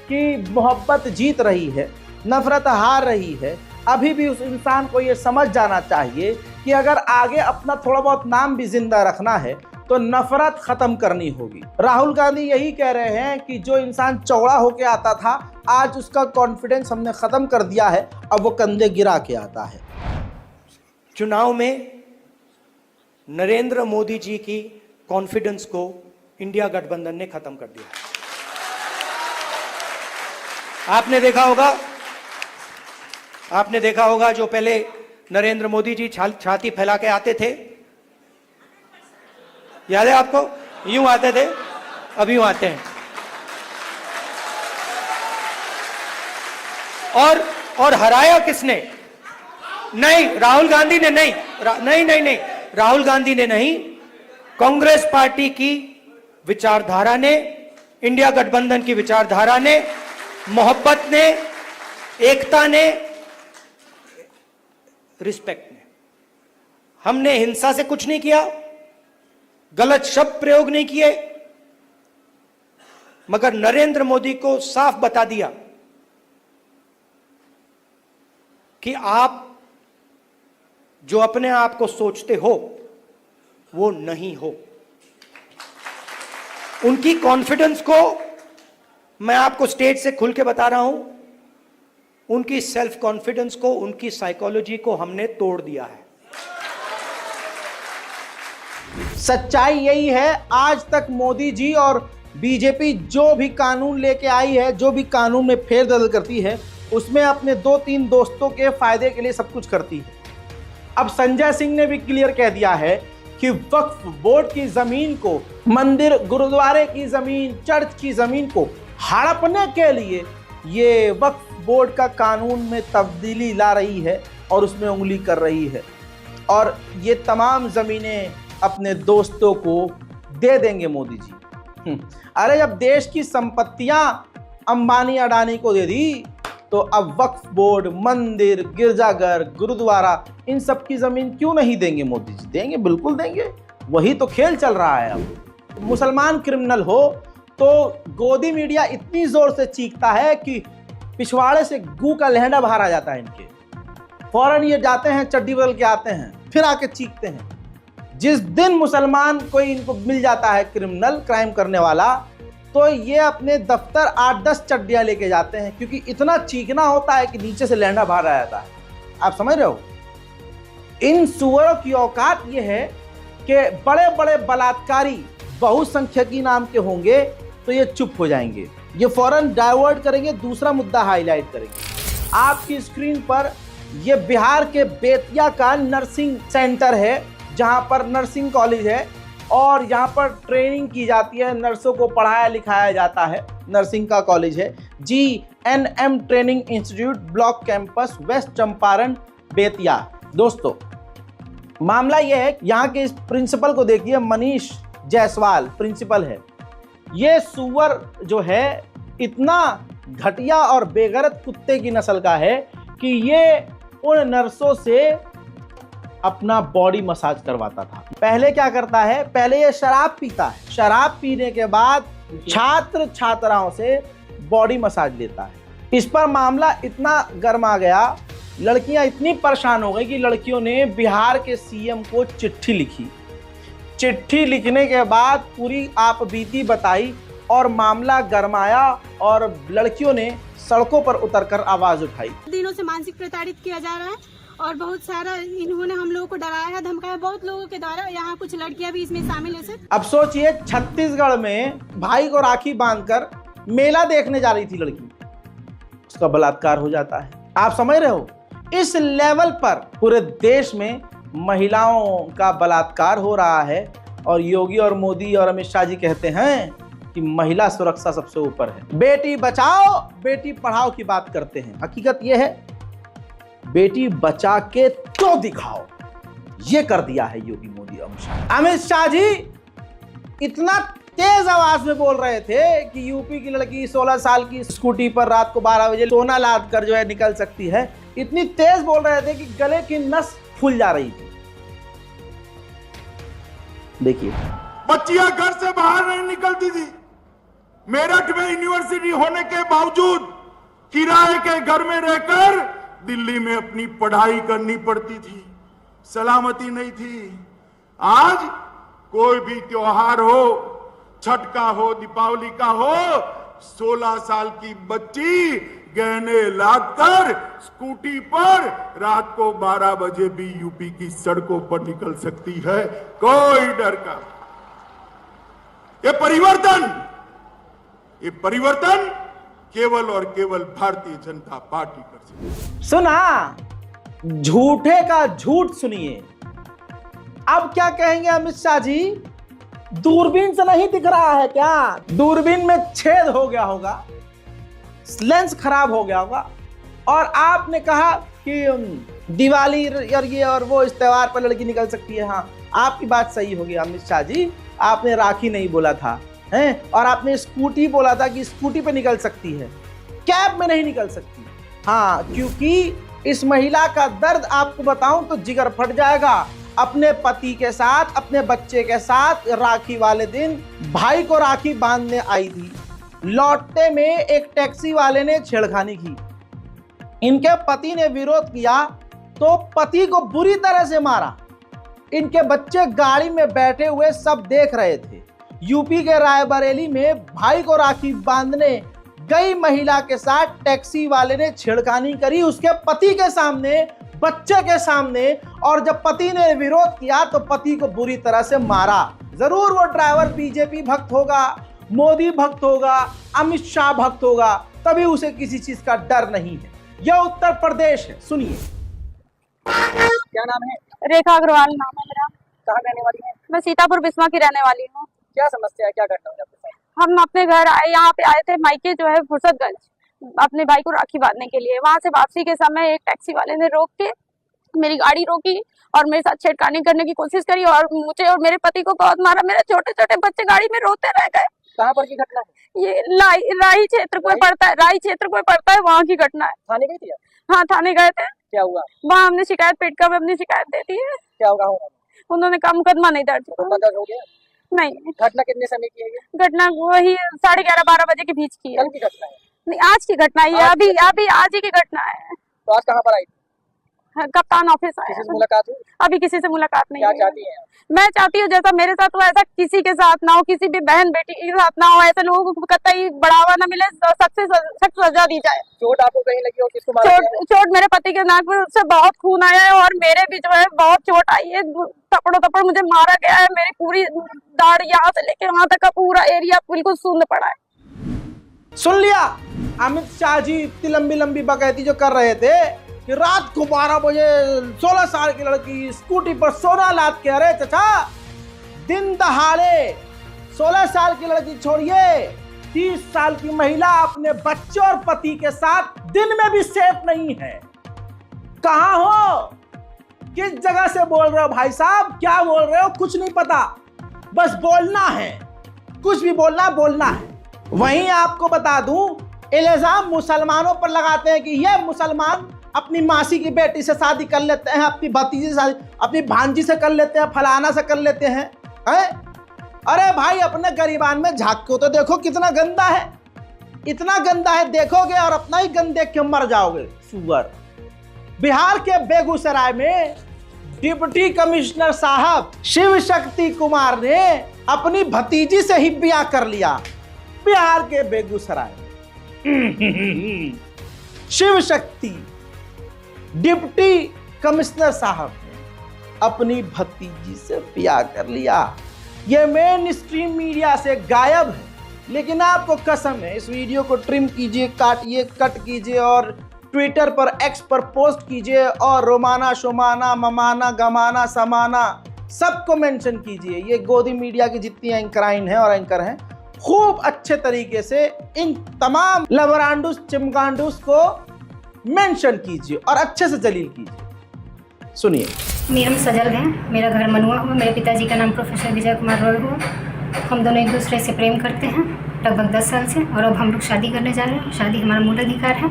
कि मोहब्बत जीत रही है, नफरत हार रही है। अभी भी उस इंसान को ये समझ जाना चाहिए कि अगर आगे अपना थोड़ा बहुत नाम भी जिंदा रखना है तो नफरत खत्म करनी होगी। राहुल गांधी यही कह रहे हैं कि जो इंसान चौड़ा होके आता था, आज उसका कॉन्फिडेंस हमने खत्म कर दिया है, अब वो कंधे गिरा के आता है। चुनाव में नरेंद्र मोदी जी की कॉन्फिडेंस को इंडिया गठबंधन ने खत्म कर दिया। आपने देखा होगा जो पहले नरेंद्र मोदी जी छाती फैला के आते थे, याद है आपको? यूं आते थे, अभी वो आते हैं। और हराया किसने? नहीं, राहुल गांधी ने नहीं, नहीं, राहुल गांधी ने नहीं, कांग्रेस पार्टी की विचारधारा ने, इंडिया गठबंधन की विचारधारा ने, मोहब्बत ने, एकता ने, रिस्पेक्ट ने। हमने हिंसा से कुछ नहीं किया, गलत शब्द प्रयोग नहीं किए, मगर नरेंद्र मोदी को साफ बता दिया कि आप जो अपने आप को सोचते हो वो नहीं हो। उनकी कॉन्फिडेंस को मैं आपको स्टेज से खुल के बता रहा हूं, उनकी सेल्फ कॉन्फिडेंस को, उनकी साइकोलॉजी को हमने तोड़ दिया है। सच्चाई यही है, आज तक मोदी जी और बीजेपी जो भी कानून लेके आई है, जो भी कानून में फेरबदल करती है, उसमें अपने 2-3 दोस्तों के फायदे के लिए सब कुछ करती है। अब संजय सिंह ने भी क्लियर कह दिया है कि वक्फ बोर्ड की जमीन को, मंदिर गुरुद्वारे की जमीन, चर्च की जमीन को हड़पने के लिए ये वक्फ बोर्ड का कानून में तब्दीली ला रही है और उसमें उंगली कर रही है, और ये तमाम जमीनें अपने दोस्तों को दे देंगे मोदी जी। अरे जब देश की संपत्तियां अंबानी अडानी को दे दी, तो अब वक्फ बोर्ड, मंदिर, गिरजाघर, गुरुद्वारा, इन सब की जमीन क्यों नहीं देंगे मोदी जी? देंगे, बिल्कुल देंगे। वही तो खेल चल रहा है। अब मुसलमान क्रिमिनल हो तो गोदी मीडिया इतनी जोर से चीखता है कि पिछवाड़े से गू का लहंडा बाहर आ जाता है इनके। फौरन ये जाते हैं, चड्डी बदल के आते हैं, फिर आके चीखते हैं। जिस दिन मुसलमान कोई इनको मिल जाता है क्रिमिनल, क्राइम करने वाला, तो ये अपने दफ्तर 8-10 चड्डियां लेके जाते हैं, क्योंकि इतना चीखना होता है कि नीचे से लहंडा बाहर आ जाता है। आप समझ रहे हो? इन सुअरों की औकात ये है कि बड़े बड़े बलात्कारी बहुसंख्यकी नाम के होंगे तो ये चुप हो जाएंगे, ये फौरन डाइवर्ट करेंगे, दूसरा मुद्दा हाईलाइट करेंगे। आपकी स्क्रीन पर ये बिहार के बेतिया का नर्सिंग सेंटर है, जहां पर नर्सिंग कॉलेज है और यहाँ पर ट्रेनिंग की जाती है, नर्सों को पढ़ाया लिखाया जाता है। नर्सिंग का कॉलेज है GNM training institute, block campus, west Champaran, Bettiah. दोस्तों, मामला यह है, यहाँ के इस प्रिंसिपल को देखिए, मनीष जायसवाल प्रिंसिपल है। ये सुअर जो है इतना घटिया और बेगैरत कुत्ते की नस्ल का है कि ये उन नर्सों से अपना बॉडी मसाज करवाता था। पहले क्या करता है, पहले ये शराब पीता है, शराब पीने के बाद छात्र छात्राओं से बॉडी मसाज लेता है। इस पर मामला इतना गर्मा गया, लड़कियां इतनी परेशान हो गई कि लड़कियों ने बिहार के CM को चिट्ठी लिखी। चिट्ठी लिखने के बाद पूरी आप बीती बताई और मामला गरमाया और लड़कियों ने सड़कों पर उतरकर आवाज उठाई। दिनों से मानसिक प्रताड़ित किया जा रहा है और बहुत सारा इन्होंने हम लोगों को डराया है, धमकाया बहुत लोगों के द्वारा। यहाँ कुछ लड़कियां भी इसमें शामिल है सर। अब सोचिए, छत्तीसगढ़ में भाई को राखी बांधकर मेला देखने जा रही थी लड़की, उसका बलात्कार हो जाता है। आप समझ रहे हो? इस लेवल पर पूरे देश में महिलाओं का बलात्कार हो रहा है और योगी और मोदी और अमित शाह जी कहते हैं कि महिला सुरक्षा सबसे ऊपर है। बेटी बचाओ बेटी पढ़ाओ की बात करते हैं, हकीकत यह है बेटी बचा के तो दिखाओ। ये कर दिया है योगी मोदी अमित शाह। अमित शाह जी इतना तेज आवाज में बोल रहे थे कि यूपी की लड़की 16 साल की स्कूटी पर रात को 12 बजे सोना लाद कर जो है निकल सकती है। इतनी तेज बोल रहे थे कि गले की नस फूल जा रही थी। देखिए, बच्चियां घर से बाहर नहीं निकलती थी। मेरठ में यूनिवर्सिटी होने के बावजूद किराए के घर में रहकर दिल्ली में अपनी पढ़ाई करनी पड़ती थी। सलामती नहीं थी। आज कोई भी त्योहार हो, छठ का हो, दीपावली का हो, 16 साल की बच्ची गहने लादकर स्कूटी पर रात को 12 बजे भी यूपी की सड़कों पर निकल सकती है, कोई डर का। ये परिवर्तन केवल और केवल भारतीय जनता पार्टी कर सकती है। सुना, झूठे का झूठ सुनिए। अब क्या कहेंगे अमित शाह जी? दूरबीन से नहीं दिख रहा है क्या? दूरबीन में छेद हो गया होगा, लेंस खराब हो गया होगा। और आपने कहा कि दिवाली और ये और वो इस त्योहार पर लड़की निकल सकती है। हाँ, आपकी बात सही होगी अमित शाह जी, आपने राखी नहीं बोला था हैं, और आपने स्कूटी बोला था कि स्कूटी पे निकल सकती है, कैब में नहीं निकल सकती। हाँ, क्योंकि इस महिला का दर्द आपको बताऊं तो जिगर फट जाएगा। अपने पति के साथ, अपने बच्चे के साथ राखी वाले दिन भाई को राखी बांधने आई थी। लौटते में एक टैक्सी वाले ने छेड़खानी की, इनके पति ने विरोध किया तो पति को बुरी तरह से मारा। इनके बच्चे गाड़ी में बैठे हुए सब देख रहे थे। यूपी के रायबरेली में भाई को राखी बांधने गई महिला के साथ टैक्सी वाले ने छेड़खानी करी, उसके पति के सामने, बच्चे के सामने। और जब पति ने विरोध किया तो पति को बुरी तरह से मारा। जरूर वो ड्राइवर बीजेपी भक्त होगा, मोदी भक्त होगा, अमित शाह भक्त होगा, तभी उसे किसी चीज का डर नहीं है। यह उत्तर प्रदेश है, सुनिए। क्या नाम है? रेखा अग्रवाल नाम है मेरा। कहाँ रहने वाली है? मैं सीतापुर बिस्वा की रहने वाली हूँ। क्या समस्या है, क्या घटना हुई आपके साथ? हम अपने घर आए, यहाँ पे आए थे मायके जो है फुर्सतगंज, अपने भाई को राखी बांधने के लिए। वहां से वापसी के समय एक टैक्सी वाले ने रोक के मेरी गाड़ी रोकी और मेरे साथ छेड़खानी करने की कोशिश करी और मुझे और मेरे पति को बहुत मारा। मेरे छोटे छोटे बच्चे गाड़ी में रोते रह गए। कहाँ पर की घटना है? ये राही क्षेत्र को पड़ता है, राही क्षेत्र को पड़ता है, वहाँ की घटना है। थाने गई थी आप? हाँ, थाने गए थे। क्या हुआ वहाँ? हमने शिकायत पेटका में अपनी शिकायत दे दी है। क्या होगा? उन्होंने का मुकदमा नहीं दर्ज दर्ज हो गया? नहीं। घटना कितने समय की है ये? घटना वही 11:30-12 बजे के बीच की है। कल की घटना है? नहीं, आज की घटना है। अभी आज ही की घटना है। तो आज कहाँ पर आई? कप्तान ऑफिस आया। किसी से मुलाकात हुई? अभी किसी से मुलाकात नहीं। क्या चाहती हैं? मैं चाहती हूँ जैसा मेरे साथ हुआ ऐसा किसी के साथ ना हो, किसी भी बहन बेटी के साथ ना हो। ऐसे लोगों को कतई बढ़ावा ना मिले, सख्त से सख्त सजा दी जाए। चोट आपको कहीं लगी और किसको मारा गया? चोट मेरे पति के नाक में से बहुत खून आया है और मेरे भी जो है बहुत चोट आई है। थप्पड़ मुझे मारा गया है। मेरी पूरी दाढ़ यहाँ से लेके वहां तक का पूरा एरिया बिल्कुल सूंद पड़ा है। सुन लिया अमित शाह जी इतनी लंबी लंबी बकैती जो कर रहे थे कि रात को 12 बजे 16 साल की लड़की स्कूटी पर सोना लाद के, अरे चचा, दिन दहाड़े 16 साल की लड़की छोड़िए, 30 साल की महिला अपने बच्चे और पति के साथ दिन में भी सेफ नहीं है। कहां हो? किस जगह से बोल रहे हो भाई साहब? क्या बोल रहे हो? कुछ नहीं पता, बस बोलना है, कुछ भी बोलना है। वहीं आपको बता दूं, इल्जाम मुसलमानों पर लगाते हैं कि ये मुसलमान अपनी मासी की बेटी से शादी कर लेते हैं, अपनी भतीजी से शादी, अपनी भांजी से कर लेते हैं, फलाना से कर लेते हैं। अरे भाई, अपने गरीबान में झांक के तो देखो कितना गंदा है। इतना गंदा है, देखोगे और अपना ही गंद देख के मर जाओगे, सुअर। बिहार के बेगूसराय में डिप्टी कमिश्नर साहब शिव शक्ति कुमार ने अपनी भतीजी से ही ब्याह कर लिया। बिहार के बेगूसराय में शिव शक्ति डिप्टी कमिश्नर साहब ने अपनी भतीजी से ब्याह कर लिया। यह मेन स्ट्रीम मीडिया से गायब है, लेकिन आपको कसम है, इस वीडियो को ट्रिम कीजिए, काटिए, कट कीजिए और ट्विटर पर, एक्स पर पोस्ट कीजिए और रोमाना, शोमाना, ममाना, गमाना, समाना सबको मेंशन कीजिए। ये गोदी मीडिया की जितनी एंकराइन है और एंकर हैं, खूब अच्छे तरीके से इन तमाम लबरांडूस चिमगांडूस को मेंशन कीजिए और अच्छे से जलील कीजिए। सुनिए। मेरा नाम सजल है, मेरा घर मनुआ हुआ, मेरे पिताजी का नाम प्रोफेसर विजय कुमार रॉय हुआ। हम दोनों एक दूसरे से प्रेम करते हैं लगभग 10 साल से, और अब हम लोग शादी करने जा रहे हैं। शादी हमारा मूल अधिकार है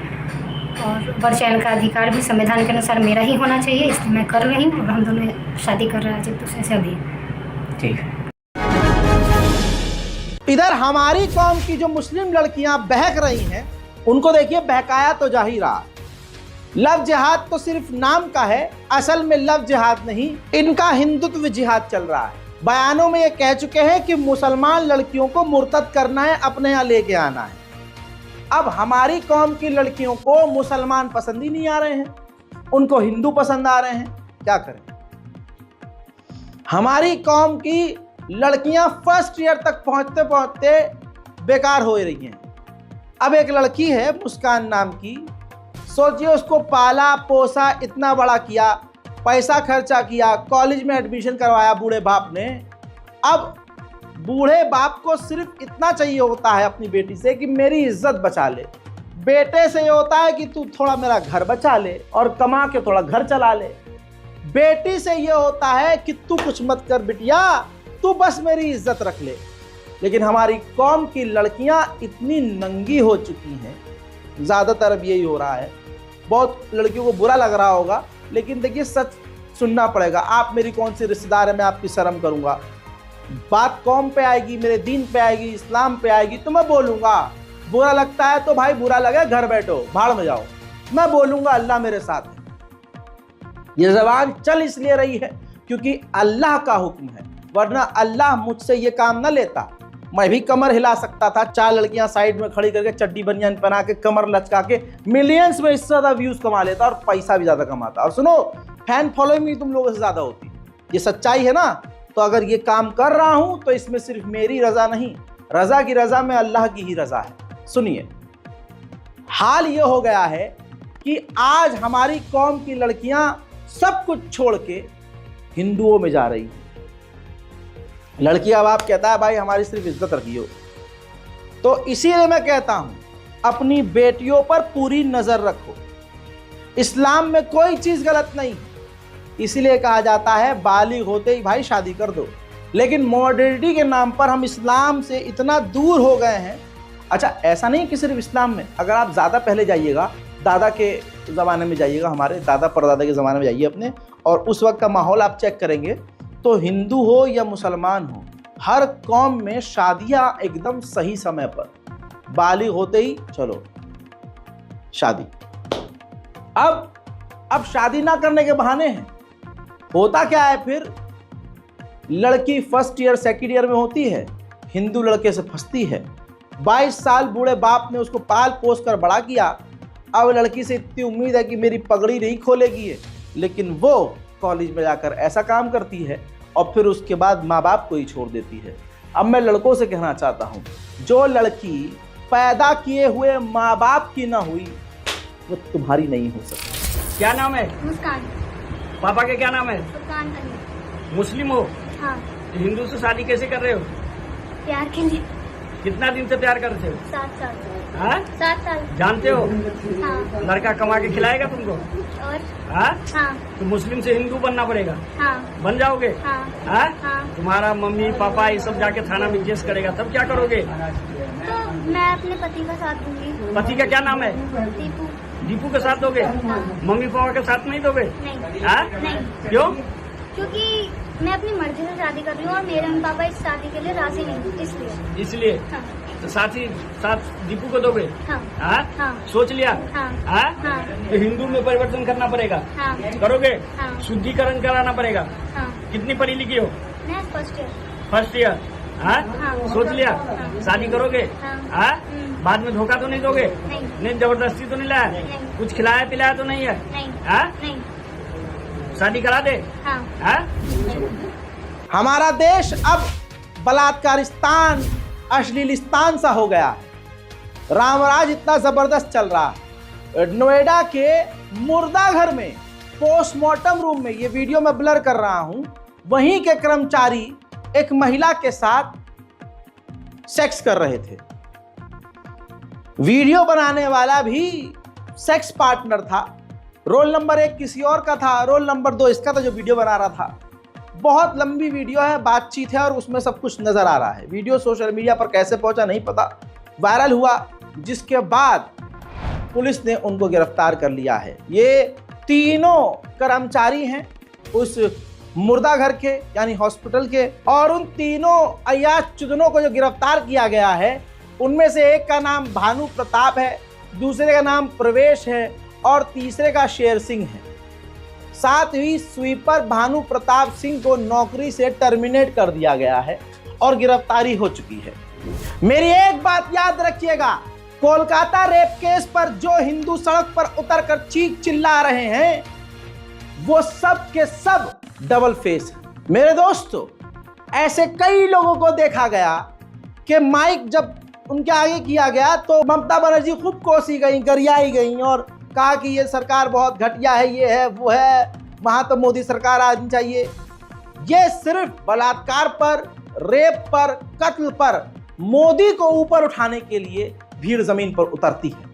और वर्चयन का अधिकार भी संविधान के अनुसार मेरा ही होना चाहिए, इसलिए मैं कर रही हूँ और हम दोनों शादी कर रहे हैं एक दूसरे से अभी। ठीक है। इधर हमारी कौम की जो मुस्लिम लड़कियां बहक रही हैं, उनको देखिए, बहकाया तो जा ही रहा। लव जिहाद तो सिर्फ नाम का है, असल में लव जिहाद नहीं, इनका हिंदुत्व जिहाद चल रहा है। बयानों में ये कह चुके हैं कि मुसलमान लड़कियों को मुर्तद करना है, अपने यहाँ लेके आना है। अब हमारी कौम की लड़कियों को मुसलमान पसंद ही नहीं आ रहे हैं, उनको हिंदू पसंद आ रहे हैं। क्या करें? हमारी कौम की लड़कियां फर्स्ट ईयर तक पहुंचते पहुंचते बेकार हो रही हैं। अब एक लड़की है मुस्कान नाम की, सोचिए, उसको पाला पोसा, इतना बड़ा किया, पैसा खर्चा किया, कॉलेज में एडमिशन करवाया बूढ़े बाप ने। अब बूढ़े बाप को सिर्फ इतना चाहिए होता है अपनी बेटी से कि मेरी इज्जत बचा ले। बेटे से ये होता है कि तू थोड़ा मेरा घर बचा ले और कमा के थोड़ा घर चला ले। बेटी से ये होता है कि तू कुछ मत कर बिटिया, तू बस मेरी इज्जत रख ले। लेकिन हमारी कौम की लड़कियां इतनी नंगी हो चुकी हैं, ज़्यादातर अब यही हो रहा है। बहुत लड़कियों को बुरा लग रहा होगा, लेकिन देखिए सच सुनना पड़ेगा। आप मेरी कौन सी रिश्तेदार है, मैं आपकी शर्म करूंगा। बात कौम पे आएगी, मेरे दीन पे आएगी, इस्लाम पे आएगी तो मैं बोलूंगा। बुरा लगता है तो भाई बुरा लगे, घर बैठो, भाड़ में जाओ। मैं बोलूंगा, अल्लाह मेरे साथ है। ये ज़बान चल इसलिए रही है क्योंकि अल्लाह का हुक्म है, वरना अल्लाह मुझसे ये काम न लेता। मैं भी कमर हिला सकता था, 4 लड़कियां साइड में खड़ी करके चड्डी बनियान पहना के कमर लचका के मिलियंस में इससे ज़्यादा व्यूज कमा लेता और पैसा भी ज़्यादा कमाता। और सुनो, फैन फॉलोइंग भी तुम लोगों से ज़्यादा होती। ये सच्चाई है ना। तो अगर ये काम कर रहा हूं तो इसमें सिर्फ मेरी रजा नहीं, रजा की रजा में अल्लाह की ही रजा है। सुनिए, हाल ये हो गया है कि आज हमारी कौम की लड़कियां सब कुछ छोड़ के हिंदुओं में जा रही हैं। लड़की का बाप कहता है भाई हमारी सिर्फ इज्जत रखियो। तो इसीलिए मैं कहता हूं, अपनी बेटियों पर पूरी नजर रखो। इस्लाम में कोई चीज गलत नहीं, इसीलिए कहा जाता है बालिग होते ही भाई शादी कर दो। लेकिन मॉडर्निटी के नाम पर हम इस्लाम से इतना दूर हो गए हैं। अच्छा, ऐसा नहीं कि सिर्फ इस्लाम में, अगर आप ज़्यादा पहले जाइएगा, दादा के ज़माने में जाइएगा, हमारे दादा परदादा के ज़माने में जाइए अपने, और उस वक्त का माहौल आप चेक करेंगे तो हिंदू हो या मुसलमान हो, हर कौम में शादियाँ एकदम सही समय पर, बालिग होते ही चलो शादी। अब शादी ना करने के बहाने हैं। होता क्या है फिर, लड़की फर्स्ट ईयर सेकंड ईयर में होती है, हिंदू लड़के से फंसती है। 22 साल बूढ़े बाप ने उसको पाल पोस कर बड़ा किया। अब लड़की से इतनी उम्मीद है कि मेरी पगड़ी नहीं खोलेगी है, लेकिन वो कॉलेज में जाकर ऐसा काम करती है और फिर उसके बाद माँ बाप को ही छोड़ देती है। अब मैं लड़कों से कहना चाहता हूँ, जो लड़की पैदा किए हुए माँ बाप की ना हुई वो तुम्हारी नहीं हो सकती। क्या नाम है? मुस्कान। पापा के क्या नाम है? मुस्कान अली। मुस्लिम हो? हाँ। हिंदू से शादी कैसे कर रहे हो? प्यार के लिए। कितना दिन से प्यार करते हो? 7 साल। हाँ? 7 साल। जानते हो? हाँ। लड़का कमा के खिलाएगा तुमको? और? हाँ? हाँ। तो मुस्लिम से हिंदू बनना पड़ेगा? हाँ। बन जाओगे? हाँ। हाँ? हाँ। तुम्हारा मम्मी पापा ये सब जाके थाना में केस करेगा, तब क्या करोगे? तो मैं अपने पति का साथ दूंगी। पति का क्या नाम है? दीपू। दीपू के साथ दोगे? मम्मी पापा के साथ नहीं दोगे? नहीं। हाँ? नहीं। क्यों? क्योंकि मैं अपनी मर्जी से शादी कर रही हूँ और मेरे मम्मी पापा इस शादी के लिए राजी नहीं, इसलिए। इसलिए? हाँ। तो साथ दीपू को दोगे? हाँ। हाँ? हाँ। सोच लिया? हाँ। हाँ? हाँ। तो हिंदू में परिवर्तन करना पड़ेगा? हाँ। करोगे? हाँ। शुद्धिकरण कराना पड़ेगा? हाँ। कितनी पढ़ी लिखी हो? मैं फर्स्ट ईयर। First year? हाँ? हाँ। सोच लिया? हाँ। शादी करोगे? हाँ। हाँ? बाद में धोखा तो नहीं दोगे? नहीं। नहीं जबरदस्ती तो नहीं लाया? नहीं। कुछ खिलाया पिलाया तो नहीं है? नहीं। हाँ? नहीं। शादी करा दे? हाँ। हाँ? हमारा देश अब बलात्कारिस्तान, अश्लीलिस्तान सा हो गया है। रामराज इतना जबरदस्त चल रहा है। नोएडा के मुर्दा घर में, पोस्टमार्टम रूम में, ये वीडियो मैं ब्लर कर रहा हूं, वहीं के कर्मचारी एक महिला के साथ सेक्स कर रहे थे। वीडियो बनाने वाला भी सेक्स पार्टनर था। रोल नंबर 1 किसी और का था, रोल नंबर 2 इसका था जो वीडियो बना रहा था। बहुत लंबी वीडियो है, बातचीत है और उसमें सब कुछ नजर आ रहा है। वीडियो सोशल मीडिया पर कैसे पहुंचा नहीं पता, वायरल हुआ, जिसके बाद पुलिस ने उनको गिरफ्तार कर लिया है। ये तीनों कर्मचारी हैं उस मुर्दा घर के, यानी हॉस्पिटल के, और उन तीनों अय्याज चुदनों को जो गिरफ्तार किया गया है, उनमें से एक का नाम भानु प्रताप है, दूसरे का नाम प्रवेश है और तीसरे का शेर सिंह है। साथ ही स्वीपर भानु प्रताप सिंह को नौकरी से टर्मिनेट कर दिया गया है और गिरफ्तारी हो चुकी है। मेरी एक बात याद रखिएगा, कोलकाता रेप केस पर जो हिंदू सड़क पर उतरकर चीख चिल्ला रहे हैं, वो सब के सब डबल फेस है। मेरे दोस्तों, ऐसे कई लोगों को देखा गया कि माइक जब उनके आगे किया गया तो ममता बनर्जी खूब कोसी गई, गरियाई गई और कहा कि ये सरकार बहुत घटिया है, ये है वो है, वहां तो मोदी सरकार आनी चाहिए। ये सिर्फ बलात्कार पर रेप पर, कत्ल पर मोदी को ऊपर उठाने के लिए भीड़ जमीन पर उतरती है।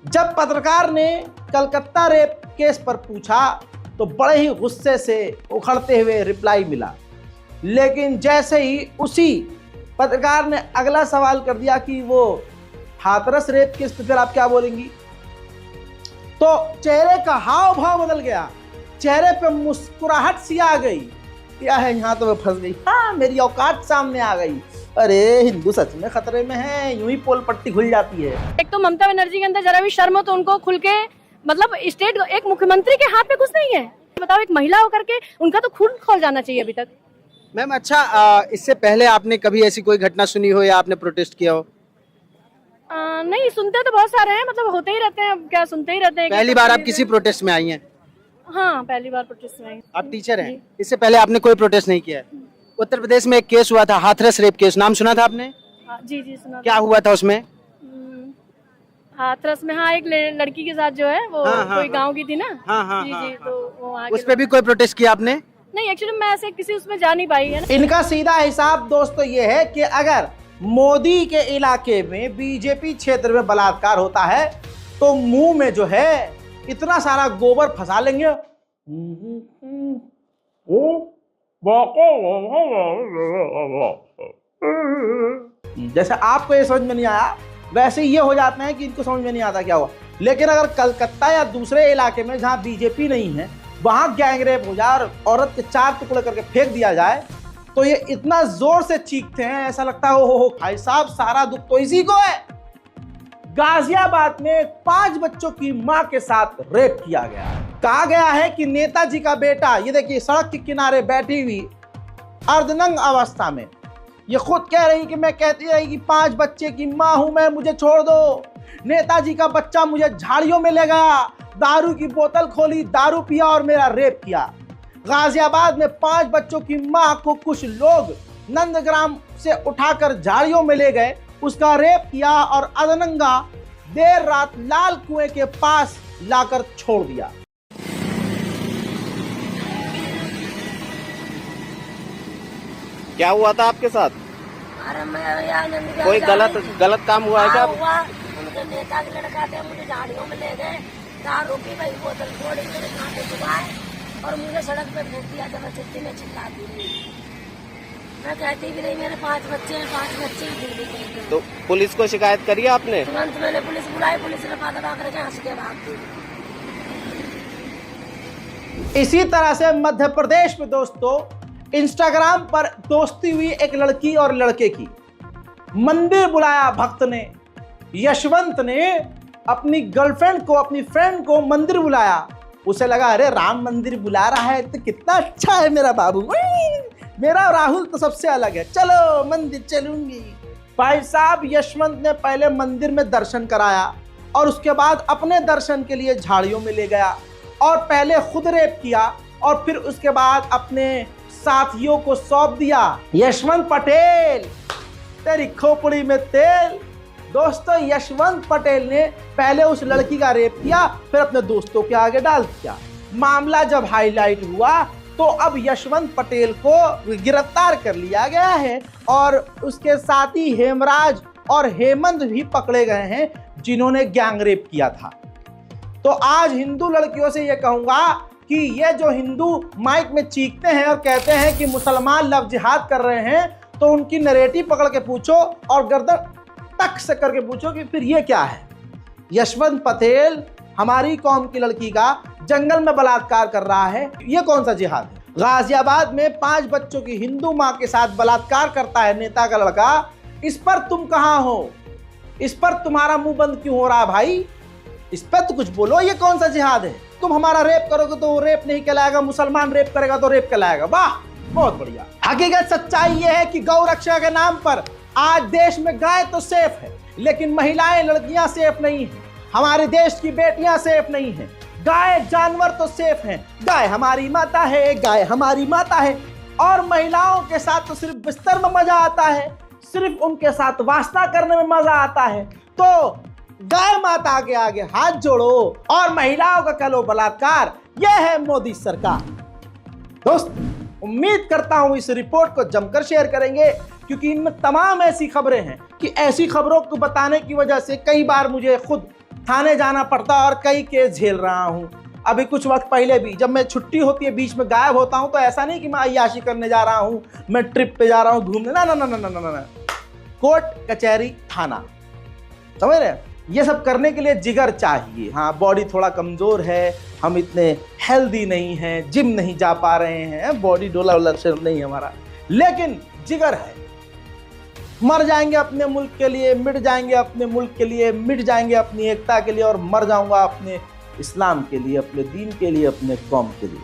जब पत्रकार ने कलकत्ता रेप केस पर पूछा तो बड़े ही गुस्से से उखड़ते हुए रिप्लाई मिला, लेकिन जैसे ही उसी पत्रकार ने अगला सवाल कर दिया कि वो हाथरस रेप केस पे फिर आप क्या बोलेंगी, तो चेहरे का हाव भाव बदल गया, चेहरे पे मुस्कुराहट सी आ गई। क्या है, यहाँ तो मैं फंस गई, हाँ मेरी औकात सामने आ गई। अरे हिंदू सच में खतरे में है, यूं ही पोल पट्टी खुल जाती है। एक तो ममता बनर्जी के अंदर जरा भी शर्म हो तो उनको खुल के, मतलब स्टेट एक मुख्यमंत्री के हाथ में कुछ नहीं है। बताओ, एक महिला होकर के उनका तो खून खोल जाना चाहिए अभी तक। मैम अच्छा, इससे पहले आपने कभी ऐसी कोई घटना सुनी हो या आपने प्रोटेस्ट किया हो? नहीं, सुनते तो बहुत सारे हैं, मतलब होते ही रहते हैं, क्या सुनते ही रहते हैं। पहली बार आप किसी प्रोटेस्ट में आई हैं? हाँ, पहली बार प्रोटेस्ट में आई। आप टीचर हैं, इससे पहले आपने कोई प्रोटेस्ट नहीं किया है? उत्तर प्रदेश में एक केस हुआ था, हाथरस रेप केस, नाम सुना था आपने? जी जी सुना। क्या हुआ था उसमें? हाथरस में, हाँ, एक लड़की के साथ जो है वो कोई गांव की थी ना। जी, तो वो उस पे भी कोई प्रोटेस्ट किया आपने? नहीं, एक्चुअली मैं ऐसे किसी उसमें जा नहीं पाई है। इनका सीधा हिसाब दोस्तों ये है कि अगर मोदी के इलाके में बीजेपी क्षेत्र में बलात्कार होता है तो मुंह में जो है इतना सारा गोबर फंसा लेंगे। जैसे आपको ये समझ में नहीं आया, वैसे ये हो जाते हैं कि इनको समझ में नहीं आता क्या हुआ। लेकिन अगर कलकत्ता या दूसरे इलाके में जहां बीजेपी नहीं है वहां गैंग रेप हो जाए और औरत के 4 टुकड़े करके फेंक दिया जाए तो ये इतना जोर से चीखते हैं, ऐसा लगता है ओ भाई साहब सारा दुख तो इसी को है। गाजियाबाद में 5 बच्चों की मां के साथ रेप किया गया। कहा गया है कि नेताजी का बेटा, ये देखिए सड़क के किनारे बैठी हुई अर्धनंग अवस्था में, ये खुद कह रही कि मैं कहती रही कि 5 बच्चे की मां हूं मैं, मुझे छोड़ दो। नेताजी का बच्चा मुझे झाड़ियों में ले गया, दारू की बोतल खोली, दारू पिया और मेरा रेप किया। गाजियाबाद में 5 बच्चों की मां को कुछ लोग नंदग्राम से उठाकर झाड़ियों में ले गए, उसका रेप किया और अधनंगा देर रात लाल कुएं के पास लाकर छोड़ दिया। क्या हुआ था आपके साथ? अरे मैं कोई गलत काम हुआ है क्या? उनके नेता के लड़का थे, मुझे झाड़ियों में ले गए, दारू की भाई बोतल छोड़ी, मेरे कांटे चुभाए और मुझे सड़क पे फेंक दिया। जब मैं छुट्टी में चिल्लाती रही, मैं कहती भी नहीं मेरे 5 बच्चे हैं, 5 बच्चे हैं। तो पुलिस को शिकायत करी आपने? तुरंत मैंने पुलिस बुलाई, पुलिस ने दबा करके हंस के भाग दी। इसी तरह से मध्य प्रदेश में दोस्तों इंस्टाग्राम पर दोस्ती हुई एक लड़की और लड़के की, मंदिर बुलाया भक्त ने, यशवंत ने अपनी गर्लफ्रेंड को, अपनी फ्रेंड को मंदिर बुलाया। उसे लगा अरे राम मंदिर बुला रहा है तो कितना अच्छा है मेरा बाबू, मेरा राहुल तो सबसे अलग है, चलो मंदिर चलूंगी। भाई साहब यशवंत ने पहले मंदिर में दर्शन कराया और उसके बाद अपने दर्शन के लिए झाड़ियों में ले गया और पहले खुद रेप किया और फिर उसके बाद अपने साथियों को सौंप दिया। यशवंत पटेल तेरी खोपड़ी में तेल। दोस्तों यशवंत पटेल ने पहले उस लड़की का रेप किया, फिर अपने दोस्तों के आगे डाल दिया। मामला जब हाईलाइट हुआ तो अब यशवंत पटेल को गिरफ्तार कर लिया गया है और उसके साथी हेमराज और हेमंत भी पकड़े गए हैं जिन्होंने गैंग रेप किया था। तो आज हिंदू लड़कियों से यह कहूंगा कि ये जो हिंदू माइक में चीखते हैं और कहते हैं कि मुसलमान लव जिहाद कर रहे हैं, तो उनकी नरेटिव पकड़ के पूछो और गर्दन टक से करके पूछो कि फिर ये क्या है। यशवंत पटेल हमारी कौम की लड़की का जंगल में बलात्कार कर रहा है, ये कौन सा जिहाद है? गाजियाबाद में 5 बच्चों की हिंदू मां के साथ बलात्कार करता है नेता का लड़का, इस पर तुम कहां हो? इस पर तुम्हारा मुंह बंद क्यों हो रहा भाई? इस पर तो कुछ बोलो, ये कौन सा जिहाद है? तुम हमारा रेप करोगे तो रेप नहीं कहलाएगा, मुसलमान रेप करेगा तो रेप कहलाएगा। वाह, बहुत बढ़िया। हकीकत सच्चाई ये है कि गौ रक्षा के नाम पर आज देश में गाय तो सेफ है लेकिन महिलाएं लड़कियां सेफ नहीं है, हमारे देश की बेटियां सेफ नहीं है। गाय जानवर तो सेफ हैं, गाय हमारी माता है, गाय हमारी माता है। और महिलाओं के साथ तो सिर्फ बिस्तर में मजा आता है, सिर्फ उनके साथ वास्ता करने में मजा आता है। तो गाय माता के आगे हाथ जोड़ो और महिलाओं का करो बलात्कार, यह है मोदी सरकार। दोस्त उम्मीद करता हूं इस रिपोर्ट को जमकर शेयर करेंगे, क्योंकि इनमें तमाम ऐसी खबरें हैं कि ऐसी खबरों को बताने की वजह से कई बार मुझे खुद थाने जाना पड़ता और कई केस झेल रहा हूं। अभी कुछ वक्त पहले भी जब मैं छुट्टी होती है बीच में गायब होता हूं, तो ऐसा नहीं कि मैं अय्याशी करने जा रहा हूं, मैं ट्रिप पे जा रहा हूं घूमने, ना ना ना ना ना ना ना, कोर्ट कचहरी थाना, समझ रहे हैं? ये सब करने के लिए जिगर चाहिए। हाँ, बॉडी थोड़ा कमज़ोर है, हम इतने हेल्दी नहीं हैं, जिम नहीं जा पा रहे हैं, बॉडी डोला वोला से नहीं है हमारा, लेकिन जिगर है। मर जाएंगे अपने मुल्क के लिए, मिट जाएंगे अपने मुल्क के लिए, मिट जाएंगे अपनी एकता के लिए, और मर जाऊंगा अपने इस्लाम के लिए, अपने दीन के लिए, अपने कौम के लिए।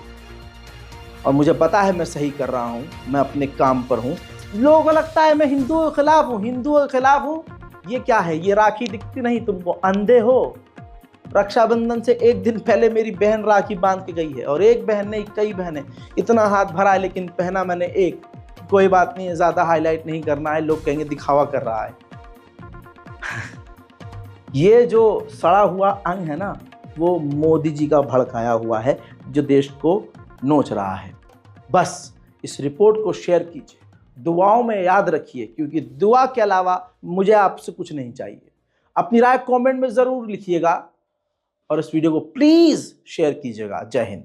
और मुझे पता है मैं सही कर रहा हूँ, मैं अपने काम पर हूँ। लोगों को लगता है मैं हिंदुओं के खिलाफ हूँ, हिंदुओं के खिलाफ हूँ। ये क्या है? ये राखी दिखती नहीं तुमको? अंधे हो? रक्षाबंधन से एक दिन पहले मेरी बहन राखी बांध के गई है, और एक बहन नहीं कई बहनें, इतना हाथ भरा है लेकिन पहना मैंने एक। कोई बात नहीं है, ज़्यादा हाईलाइट नहीं करना है, लोग कहेंगे दिखावा कर रहा है। ये जो सड़ा हुआ अंग है ना, वो मोदी जी का भड़काया हुआ है जो देश को नोच रहा है। बस इस रिपोर्ट को शेयर कीजिए, दुआओं में याद रखिए, क्योंकि दुआ के अलावा मुझे आपसे कुछ नहीं चाहिए। अपनी राय कमेंट में ज़रूर लिखिएगा और इस वीडियो को प्लीज़ शेयर कीजिएगा। जय हिंद।